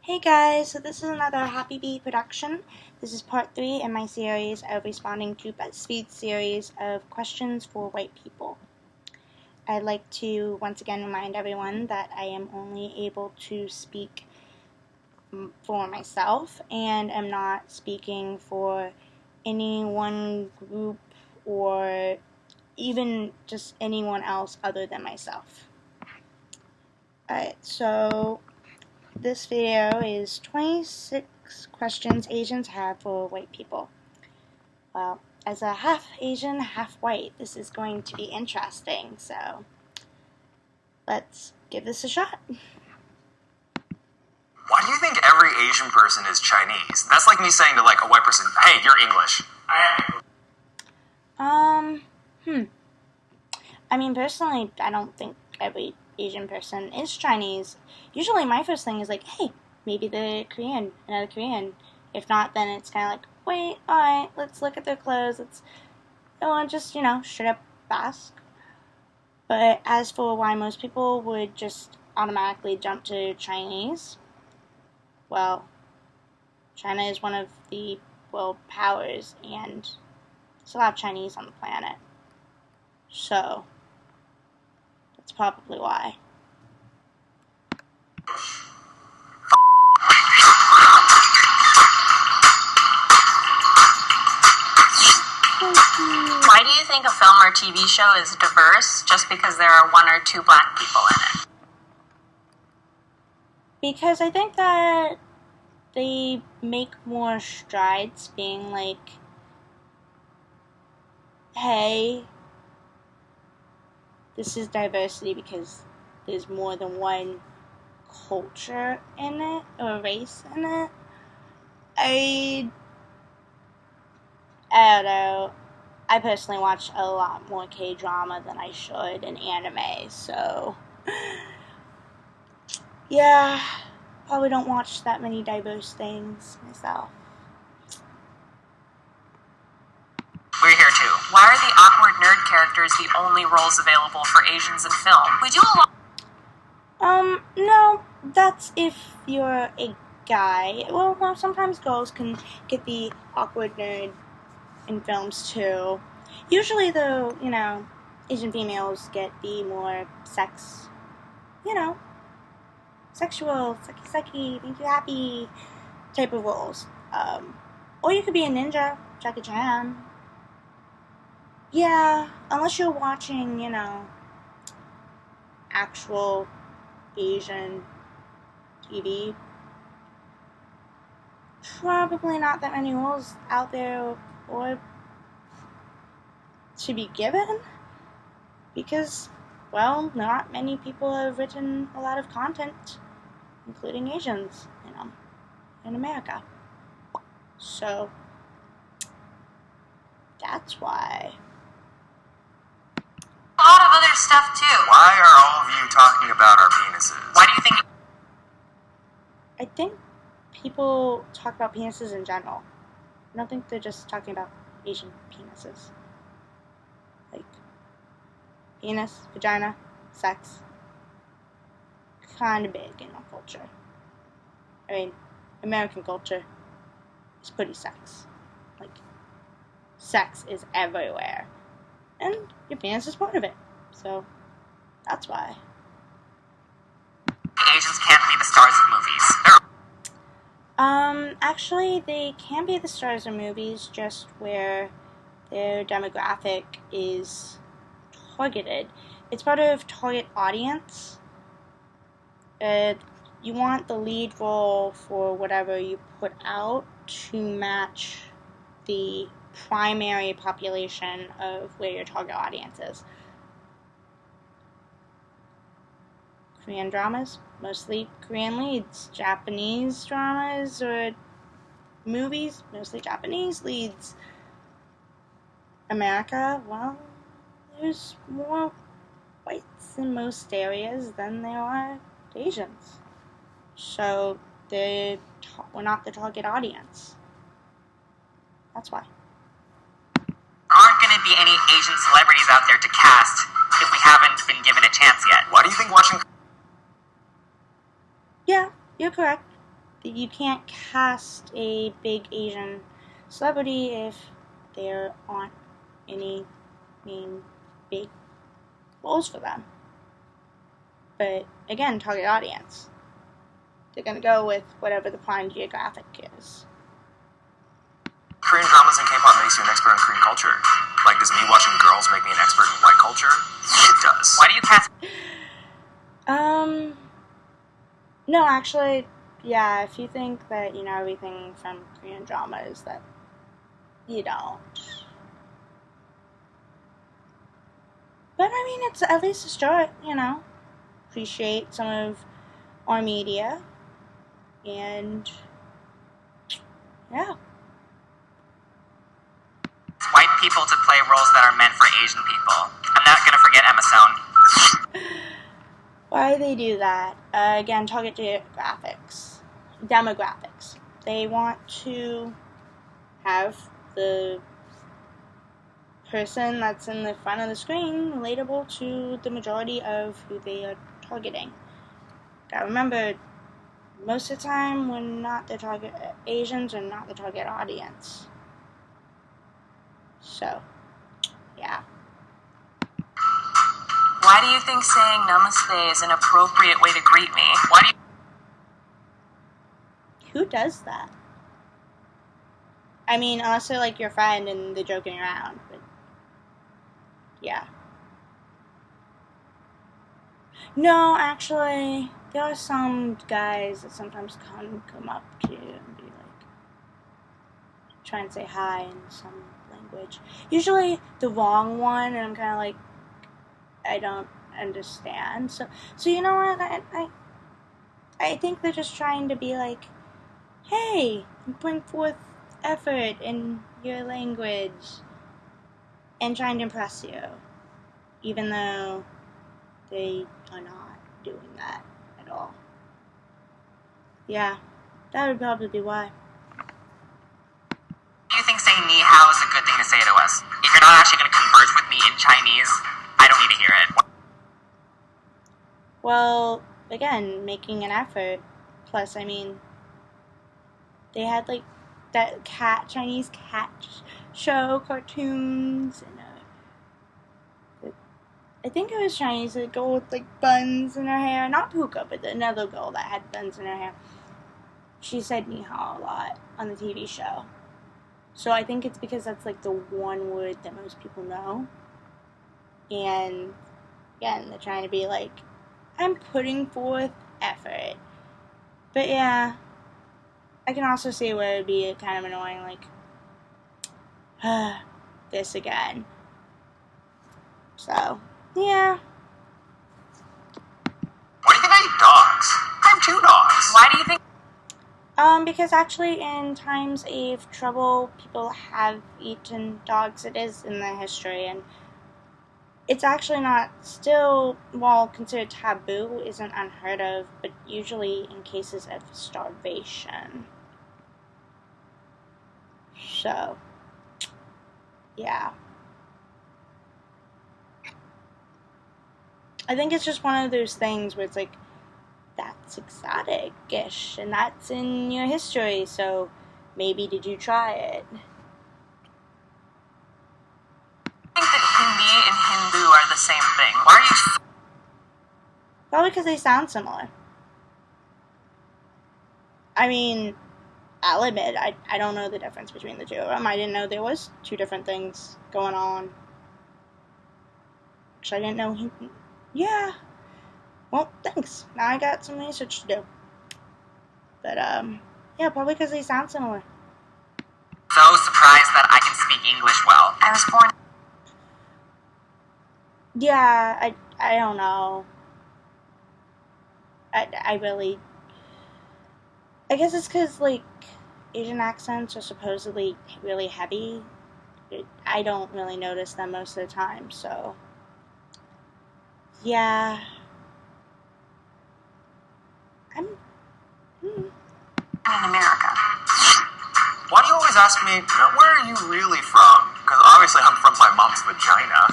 Hey guys, so this is another Happy Bee production. This is part 3 in my series of responding to BuzzFeed's series of questions for white people. I'd like to once again remind everyone that I am only able to speak for myself and am not speaking for any one group or even just anyone else other than myself. Alright, so this video is 26 questions Asians have for white people. Well, as a half Asian, half white, this is going to be interesting, so let's give this a shot. Why do you think every Asian person is Chinese? That's like me saying to like a white person, hey, you're English. I mean, personally, I don't think every Asian person is Chinese. Usually my first thing is like, hey, maybe they're Korean, another Korean. If not, then it's kind of like, wait, alright, let's look at their clothes, let's just, straight up ask. But as for why most people would just automatically jump to Chinese, well, China is one of the world powers, and there's a lot of Chinese on the planet. So that's probably why. Why do you think a film or TV show is diverse just because there are one or two black people in it? Because I think that they make more strides being like, hey, this is diversity because there's more than one culture in it, or race in it. I don't know. I personally watch a lot more K-drama than I should, and anime, so yeah, probably don't watch that many diverse things myself. We're here too. Why are the awkward nerd characters the only roles available for Asians in film? We do a lot. No, that's if you're a guy. Well, sometimes girls can get the awkward nerd in films too. Usually, though, Asian females get the more sexual, sucky, make you happy type of roles. Or you could be a ninja, Jackie Chan. Yeah, unless you're watching, actual Asian TV. Probably not that many roles out there or to be given, because, well, not many people have written a lot of content, including Asians, in America. So, that's why. A lot of other stuff too. Why are all of you talking about our penises? Why do you think? I think people talk about penises in general. I don't think they're just talking about Asian penises. Like, penis, vagina, sex. Kind of big in our culture. I mean, American culture is pretty sex. Like, sex is everywhere. And your penis is part of it. So, that's why. Asians can't be the stars of movies. Actually, they can be the stars of movies, just where their demographic is targeted. It's part of target audience. You want the lead role for whatever you put out to match the primary population of where your target audience is. Korean dramas, mostly Korean leads. Japanese dramas or movies, mostly Japanese leads. America, well, there's more whites in most areas than there are Asians. So we're not the target audience. That's why. Aren't going to be any Asian celebrities out there to cast if we haven't been given a chance yet. Why do you think watching... Yeah, you're correct. you can't cast a big Asian celebrity if there aren't any big roles for them. But again, target audience. They're gonna go with whatever the prime geographic is. Korean dramas and K-pop makes you an expert on Korean culture. Like, does me watching girls make me an expert in white culture? It does. Why do you cast... No, actually, yeah, if you think that you know everything from Korean dramas, that you don't. But I mean, it's at least a start, you know. Appreciate some of our media. And yeah. White people to play roles that are meant for Asian people. I'm not gonna forget Emma Stone. Why they do that? Again, target demographics. They want to have the person that's in the front of the screen relatable to the majority of who they are targeting. Gotta remember, most of the time, we're not the target. Asians are not the target audience. So, yeah. Why do you think saying Namaste is an appropriate way to greet me? Why do you... Who does that? I mean, unless they're like your friend and they're joking around, but yeah. No, actually, there are some guys that sometimes come up to you and be like, try and say hi in some language. Usually the wrong one, and I'm kind of like, I don't understand. So you know what? I think they're just trying to be like, hey, bring forth effort in your language, and trying to impress you, even though they are not doing that at all. Yeah, that would probably be why. Do you think saying ni hao is a good thing to say to us? If you're not actually going to converse with me in Chinese, I don't need to hear it. Well, again, making an effort. Plus, I mean, they had like that Chinese cat show, cartoons, and I think it was Chinese, a girl with like buns in her hair. Not Puka, but another girl that had buns in her hair. She said ni hao a lot on the TV show. So I think it's because that's like the one word that most people know. And again, they're trying to be like, I'm putting forth effort. But yeah, I can also see where it would be kind of annoying, like, this again. So, yeah. Why do you think I eat dogs? I have 2 dogs. Why do you think... Because actually in times of trouble, people have eaten dogs. It is in the history, and it's actually not still, while considered taboo, isn't unheard of, but usually in cases of starvation. So, yeah. I think it's just one of those things where it's like, that's exotic-ish, and that's in your history, so maybe did you try it? I think that Hindi and Hindu are the same thing. Why are you... Probably because they sound similar. I mean, I'll admit, I don't know the difference between the two of them. I didn't know there was 2 different things going on. Actually, I didn't know yeah. Well, thanks. Now I got some research to do. But, yeah, probably because they sound similar. So surprised that I can speak English well. I was born... Yeah, I don't know. I really... I guess it's because, like, Asian accents are supposedly really heavy. I don't really notice them most of the time, so... Yeah... I'm in America. Why do you always ask me, where are you really from? Because obviously I'm from my mom's vagina.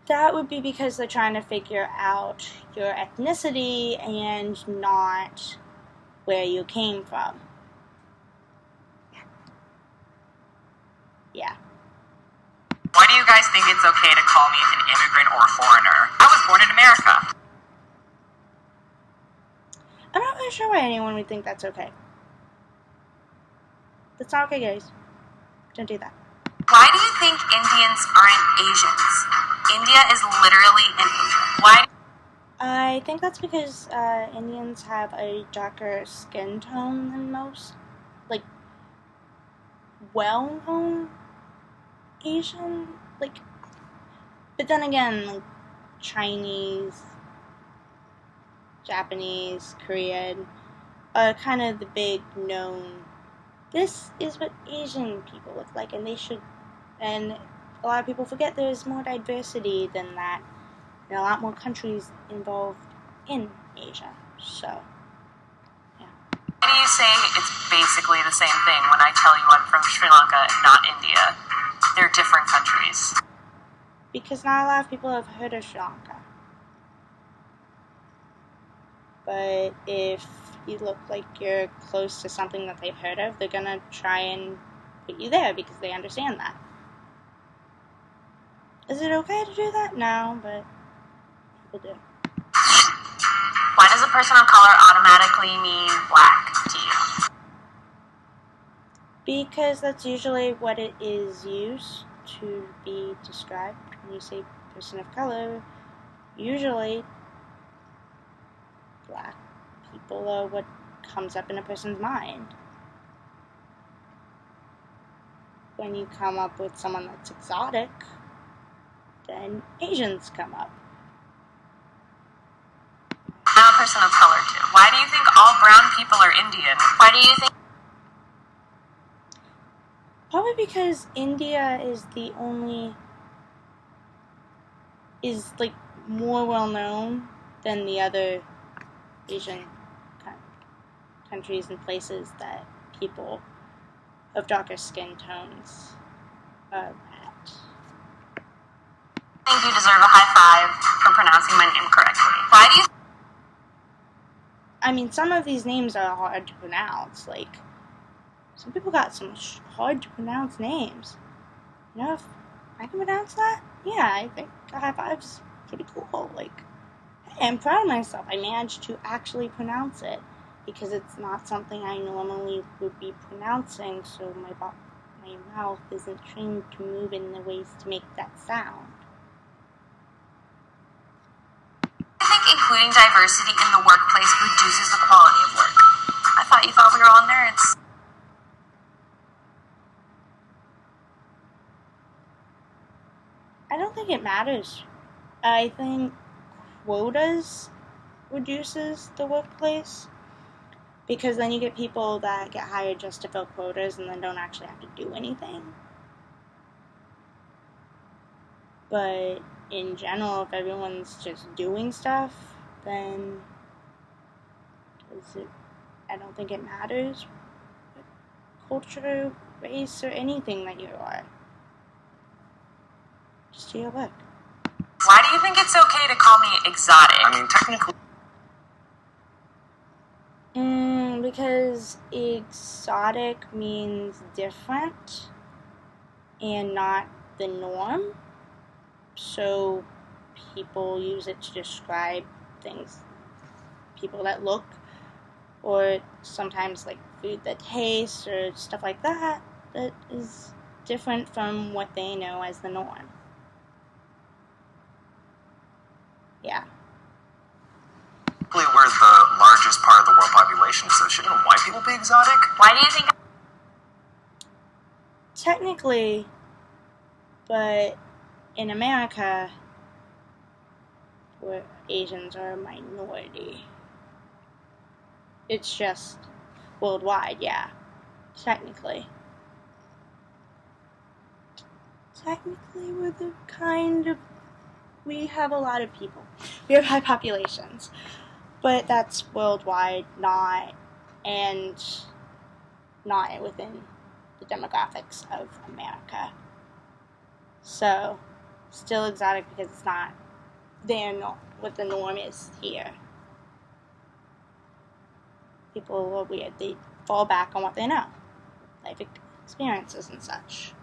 That would be because they're trying to figure out your ethnicity and not where you came from. Yeah. Why do you guys think it's okay to call me an immigrant or a foreigner? I was born in America. I'm not really sure why anyone would think that's okay. That's not okay, guys. Don't do that. Why do you think Indians aren't Asians? India is literally an Asian. Why? I think that's because Indians have a darker skin tone than most, like, well-known Asian, like, but then again, like, Chinese, Japanese, Korean are kind of the big known, this is what Asian people look like, and and a lot of people forget there's more diversity than that. There are a lot more countries involved in Asia, so, yeah. Why do you say it's basically the same thing when I tell you I'm from Sri Lanka and not India? They're different countries. Because not a lot of people have heard of Sri Lanka. But if you look like you're close to something that they've heard of, they're gonna try and put you there because they understand that. Is it okay to do that? No, but people do. Why does a person of color automatically mean black to you? Because that's usually what it is used to be described. When you say person of color, usually black people are what comes up in a person's mind. When you come up with someone that's exotic, then Asians come up. I'm a person of color too. Why do you think all brown people are Indian? Why do you think? Probably because India is like more well known than the other Asian countries and places that people of darker skin tones are at. I think you deserve a high five for pronouncing my name correctly. Why do you? I mean, some of these names are hard to pronounce. Like, some people got some hard to pronounce names. You know, if I can pronounce that, yeah, I think a high five's pretty cool. Like, hey, I'm proud of myself. I managed to actually pronounce it because it's not something I normally would be pronouncing, so my mouth isn't trained to move in the ways to make that sound. I think including diversity in the workplace reduces the quality of work. I thought you thought we were all nerds. I don't think it matters. I think quotas reduces the workplace because then you get people that get hired just to fill quotas and then don't actually have to do anything. But in general, if everyone's just doing stuff, then I don't think it matters what culture, race, or anything that you are. Just do your work. Why do you think it's okay to call me exotic? I mean, technically. Because exotic means different and not the norm. So people use it to describe things, people that look, or sometimes like food that tastes or stuff like that is different from what they know as the norm. Yeah. We're the largest part of the world population, so shouldn't white people be exotic? Why do you think? Technically, but in America, where Asians are a minority, it's just worldwide, yeah. Technically, we have a lot of people. We have high populations. But that's worldwide, not within the demographics of America. So, still exotic because it's not what the norm is here. People are weird. They fall back on what they know. Life experiences and such.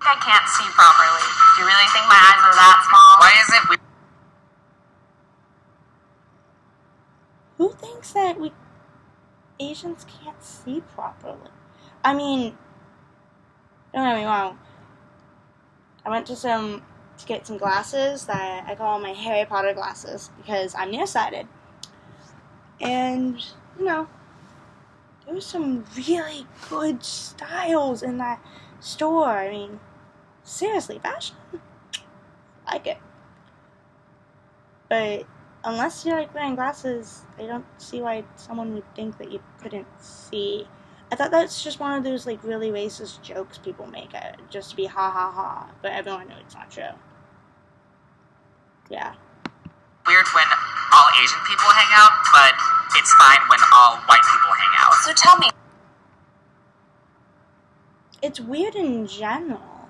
I can't see properly. Do you really think my eyes are that small? Why is it Who thinks that Asians can't see properly? I mean, don't get me wrong. I went to get some glasses that I call my Harry Potter glasses because I'm nearsighted. And, there was some really good styles in that store. I mean, seriously, fashion. I like it. But unless you like wearing glasses, I don't see why someone would think that you couldn't see. I thought that's just one of those really racist jokes people make just to be ha ha ha, but everyone knows it's not true. Yeah. weird when all Asian people hang out, but it's fine when all white people hang out? So tell me. It's weird in general.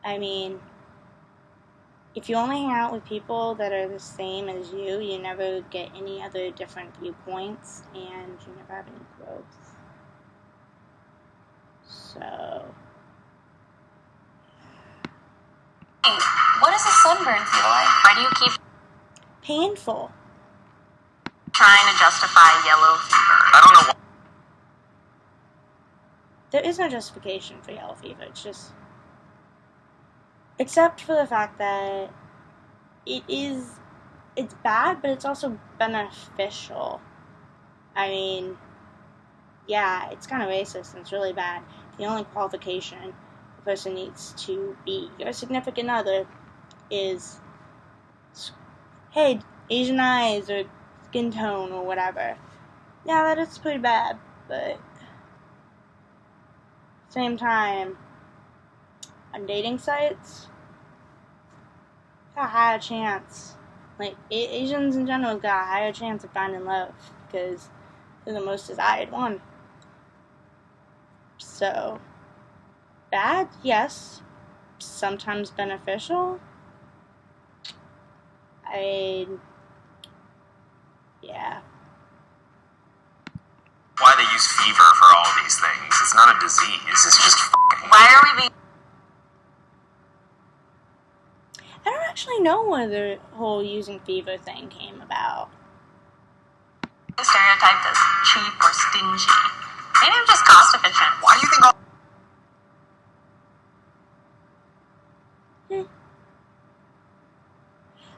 I mean, if you only hang out with people that are the same as you, you never get any other different viewpoints, and you never have any growth. So... What does a sunburn feel like? Why do you keep painful. trying to justify yellow fever? I don't know why. There is no justification for yellow fever. It's just... except for the fact that it's bad, but it's also beneficial. I mean, yeah, it's kind of racist and it's really bad. The only qualification a person needs to be your significant other is, hey, Asian eyes or skin tone or whatever. Yeah, that is pretty bad, but same time, on dating sites, got a higher chance. Like, Asians in general got a higher chance of finding love because they're the most desired one. So, bad, yes. Sometimes beneficial. Yeah. Why they use fever for all these things. It's not a disease. It's just Why are we being I don't actually know where the whole using fever thing came about. stereotyped as cheap or stingy? Maybe I'm just cost efficient. Why do you think all...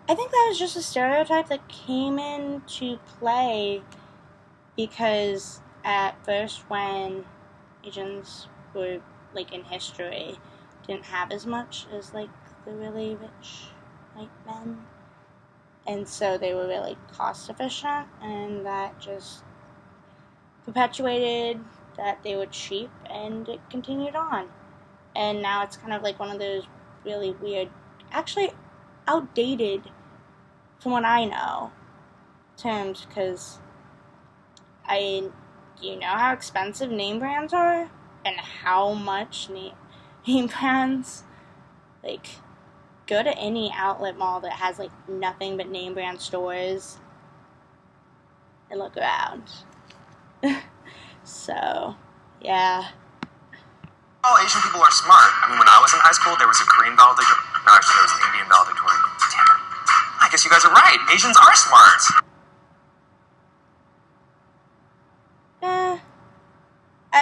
I think that was just a stereotype that came into play because at first when Asians were, like, in history, didn't have as much as, like, the really rich white men. And so they were really cost efficient, and that just perpetuated that they were cheap, and it continued on. And now it's kind of like one of those really weird, actually outdated, from what I know, terms, because do you know how expensive name brands are? And how much name brands, like, go to any outlet mall that has, like, nothing but name brand stores and look around. So, yeah. all Asian people are smart. I mean, when I was in high school, there was a Korean valedictorian. No, actually, there was an Indian valedictorian. Damn it. I guess you guys are right. Asians are smart.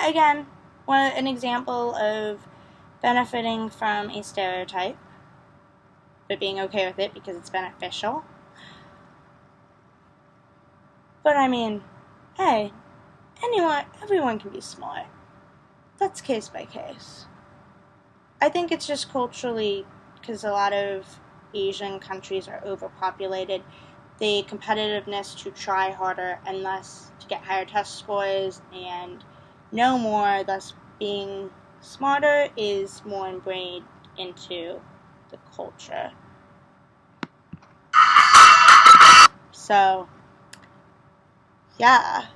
Again, an example of benefiting from a stereotype, but being okay with it because it's beneficial. But I mean, hey, everyone can be smart. That's case by case. I think it's just culturally, because a lot of Asian countries are overpopulated, the competitiveness to try harder and thus to get higher test scores and know more, thus being smarter, is more ingrained into the culture. So, yeah.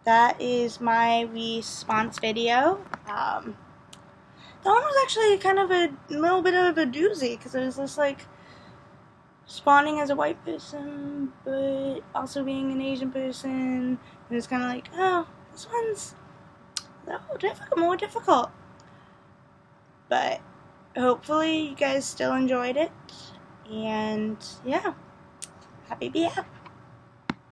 That is my response video. That one was actually kind of a little bit of a doozy, because it was just like spawning as a white person, but also being an Asian person. And it's kind of like, oh, this one's a little more difficult. But hopefully you guys still enjoyed it. And yeah, happy BF.